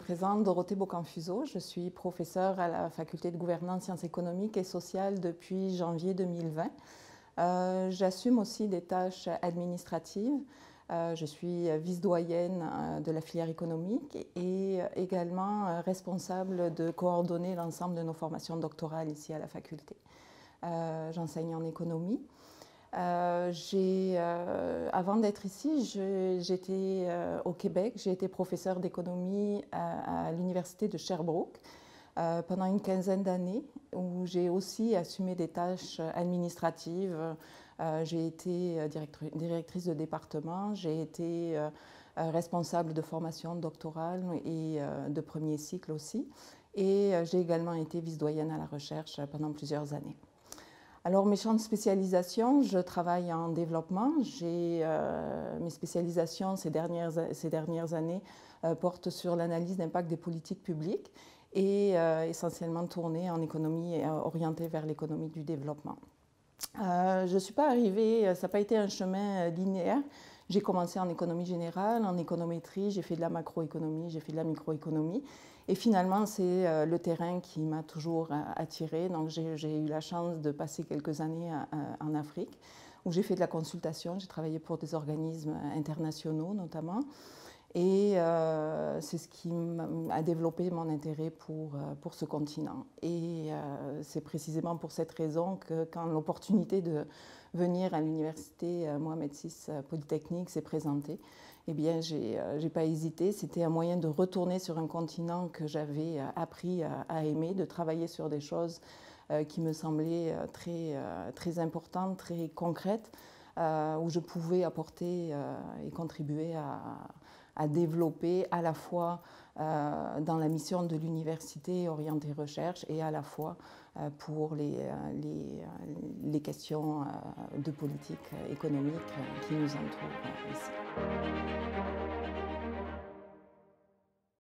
présente Dorothée Bocanfuso, je suis professeure à la faculté de gouvernance, sciences économiques et sociales depuis janvier 2020. J'assume aussi des tâches administratives. Je suis vice-doyenne de la filière économique et également responsable de coordonner l'ensemble de nos formations doctorales ici à la faculté. J'enseigne en économie. Avant d'être ici, j'étais au Québec. J'ai été professeure d'économie à l'université de Sherbrooke pendant une quinzaine d'années, où j'ai aussi assumé des tâches administratives. J'ai été directrice de département, j'ai été responsable de formation doctorale et de premier cycle aussi. Et j'ai également été vice-doyenne à la recherche pendant plusieurs années. Alors, mes champs de spécialisation, je travaille en développement. Mes spécialisations ces dernières années portent sur l'analyse d'impact des politiques publiques et essentiellement tournées en économie et orientées vers l'économie du développement. Je ne suis pas arrivée, ça n'a pas été un chemin linéaire. J'ai commencé en économie générale, en économétrie, j'ai fait de la macroéconomie, j'ai fait de la microéconomie. Et finalement, c'est le terrain qui m'a toujours attirée. Donc, j'ai eu la chance de passer quelques années en Afrique, où j'ai fait de la consultation. J'ai travaillé pour des organismes internationaux, notamment. Et c'est ce qui a développé mon intérêt pour ce continent. Et c'est précisément pour cette raison que quand l'opportunité de venir à l'université Mohamed VI Polytechnique s'est présentée, eh bien, j'ai pas hésité. C'était un moyen de retourner sur un continent que j'avais appris à aimer, de travailler sur des choses qui me semblaient très importantes, très concrètes, où je pouvais apporter et contribuer à développer à la fois dans la mission de l'université orientée recherche et à la fois pour les questions de politique économique qui nous entourent ici.